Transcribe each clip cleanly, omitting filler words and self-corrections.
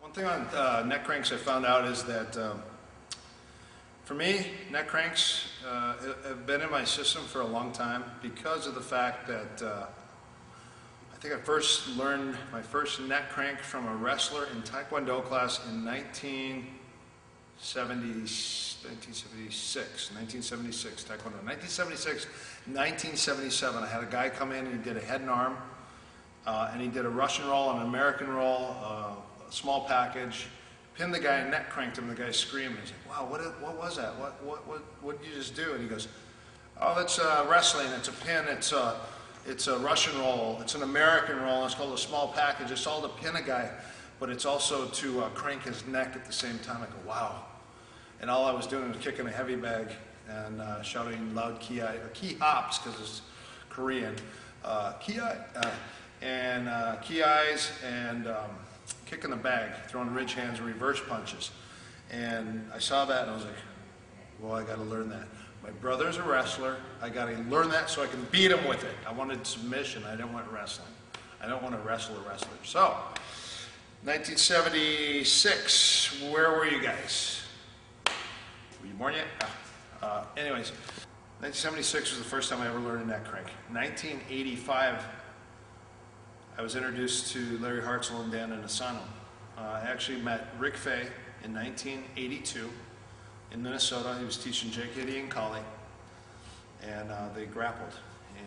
One thing on neck cranks I found out is that for me, neck cranks have been in my system for a long time because of the fact that I think I first learned my first neck crank from a wrestler in Taekwondo class in 1976 Taekwondo. 1976, 1977, I had a guy come in and he did a head and arm, and he did a Russian roll, an American roll, a small package, pinned the guy and neck cranked him, and the guy screamed. He's like, wow, what was that? What did you just do? And he goes, oh, that's wrestling, it's a pin, it's a Russian roll, it's an American roll, it's called a small package. It's all to pin a guy, but it's also to crank his neck at the same time. I go, wow. And all I was doing was kicking a heavy bag and shouting loud ki hops, because it's Korean, ki eyes, and kicking the bag, throwing ridge hands and reverse punches. And I saw that and I was like, well, I got to learn that. My brother's a wrestler. I got to learn that so I can beat him with it. I wanted submission. I didn't want wrestling. I don't want to wrestle a wrestler. So, 1976, where were you guys? Were you born yet? Anyways, 1976 was the first time I ever learned a neck crank. 1985, I was introduced to Larry Hartzell and Dan Asano. I actually met Rick Fay in 1982 in Minnesota. He was teaching JKD and Kali, and they grappled.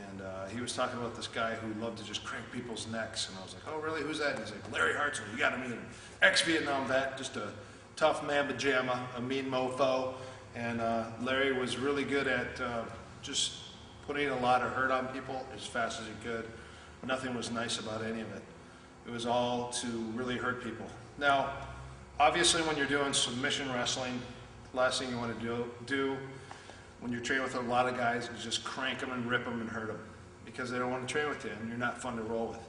And he was talking about this guy who loved to just crank people's necks. And I was like, oh, really? Who's that? And he's like, Larry Hartzell. You got to meet him. Ex-Vietnam vet, just a tough man pajama, a mean mofo. And Larry was really good at just putting a lot of hurt on people as fast as he could. Nothing was nice about any of it. It was all to really hurt people. Now, obviously when you're doing submission wrestling, the last thing you want to do when you're training with a lot of guys is just crank them and rip them and hurt them, because they don't want to train with you and you're not fun to roll with.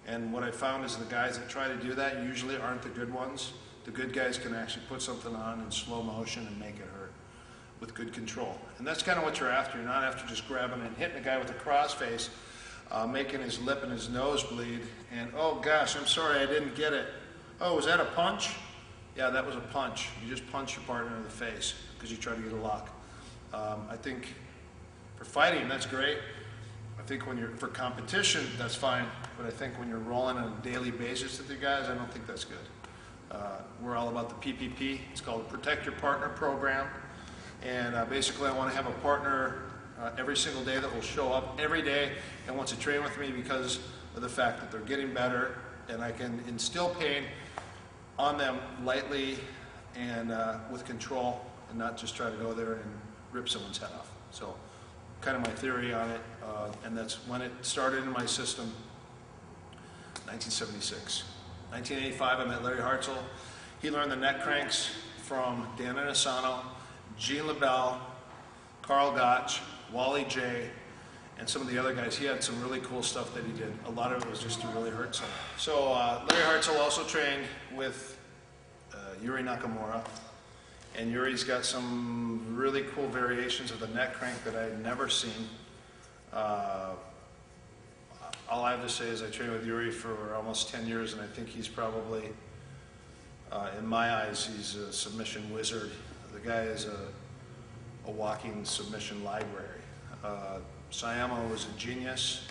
And what I found is the guys that try to do that usually aren't the good ones. The good guys can actually put something on in slow motion and make it hurt with good control. And that's kind of what you're after. You're not after just grabbing and hitting a guy with a crossface, making his lip and his nose bleed, and oh gosh, I'm sorry, I didn't get it. Oh, was that a punch? Yeah, that was a punch. You just punch your partner in the face because you try to get a lock. I think for fighting, that's great. I think when you're for competition, that's fine. But I think when you're rolling on a daily basis with the guys, I don't think that's good. We're all about the PPP. It's called the Protect Your Partner Program. And basically, I want to have a partner every single day that will show up every day and wants to train with me because of the fact that they're getting better, and I can instill pain on them lightly and with control, and not just try to go there and rip someone's head off. So kind of my theory on it, and that's when it started in my system. 1976. 1985, I met Larry Hartzell. He learned the neck cranks from Dan Asano, Gene LaBelle, Carl Gotch, Wally J, and some of the other guys. He had some really cool stuff that he did. A lot of it was just to really hurt someone. So Larry Hartzell also trained with Yuri Nakamura, and Yuri's got some really cool variations of the neck crank that I'd never seen. All I have to say is I trained with Yuri for almost 10 years, and I think he's probably, in my eyes, he's a submission wizard. The guy is a walking submission library. Sayama was a genius.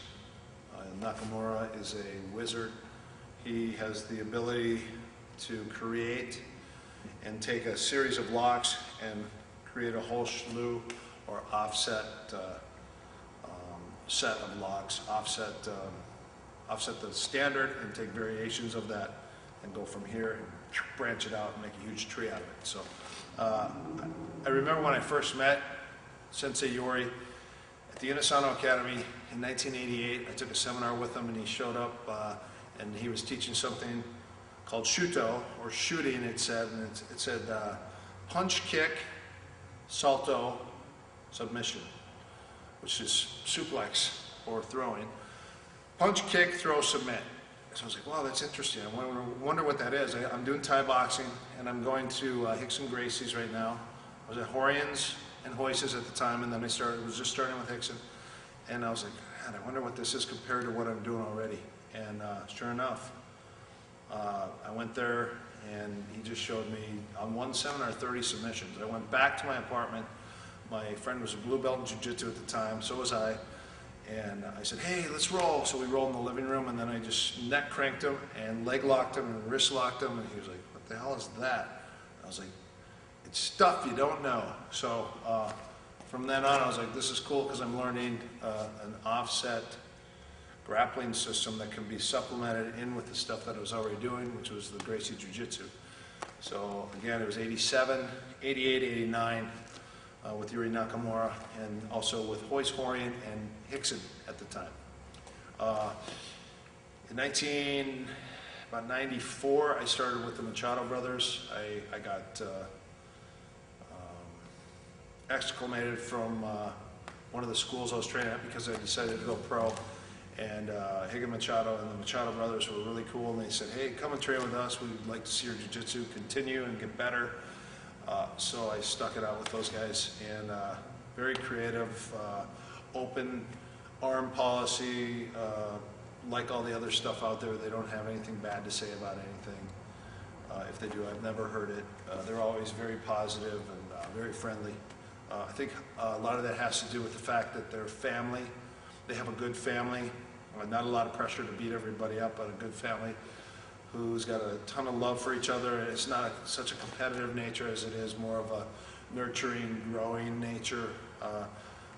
Nakamura is a wizard. He has the ability to create and take a series of locks and create a whole slew or offset set of locks, offset the standard and take variations of that and go from here and branch it out and make a huge tree out of it. So I remember when I first met Sensei Yuri at the Asano Academy in 1988. I took a seminar with him and he showed up and he was teaching something called shuto, or shooting, it said, and it said punch, kick, salto, submission, which is suplex or throwing. Punch, kick, throw, submit. So I was like, wow, that's interesting. I wonder what that is. I'm doing Thai boxing, and I'm going to Hickson Gracie's right now. I was at Horian's and Hoyce's at the time, and then I was just starting with Hickson. And I was like, man, I wonder what this is compared to what I'm doing already. And sure enough, I went there and he just showed me on one seminar 30 submissions. I went back to my apartment. My friend was a blue belt in jiu-jitsu at the time, so was I. And I said, hey, let's roll. So we rolled in the living room, and then I just neck cranked him and leg locked him and wrist locked him. And he was like, what the hell is that? I was like, it's stuff you don't know. So from then on, I was like, this is cool because I'm learning an offset grappling system that can be supplemented in with the stuff that I was already doing, which was the Gracie Jiu-Jitsu. So again, it was 87, 88, 89. With Yuri Nakamura, and also with Hoist Horian and Hickson at the time. In about 94, I started with the Machado brothers. I got exclamated from one of the schools I was training at because I decided to go pro. And Higgin Machado and the Machado brothers were really cool, and they said, hey, come and train with us. We'd like to see your jiu-jitsu continue and get better. So I stuck it out with those guys, and very creative, open arm policy. Like all the other stuff out there, they don't have anything bad to say about anything. If they do, I've never heard it. They're always very positive and very friendly. I think a lot of that has to do with the fact that they're family. They have a good family. Not a lot of pressure to beat everybody up, but a good family who's got a ton of love for each other. It's not such a competitive nature as it is more of a nurturing, growing nature.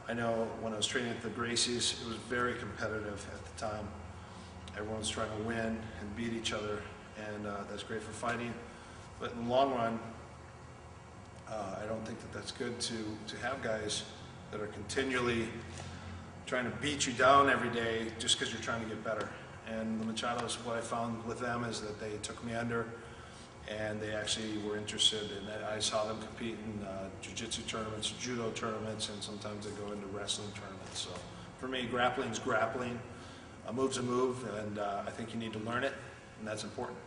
I know when I was training at the Gracies, it was very competitive at the time. Everyone's trying to win and beat each other, and that's great for fighting. But in the long run, I don't think that that's good to have guys that are continually trying to beat you down every day just because you're trying to get better. And the Machados, what I found with them is that they took me under, and they actually were interested in that. I saw them compete in jiu-jitsu tournaments, judo tournaments, and sometimes they go into wrestling tournaments. So for me, grappling's grappling. A move's a move, and I think you need to learn it, and that's important.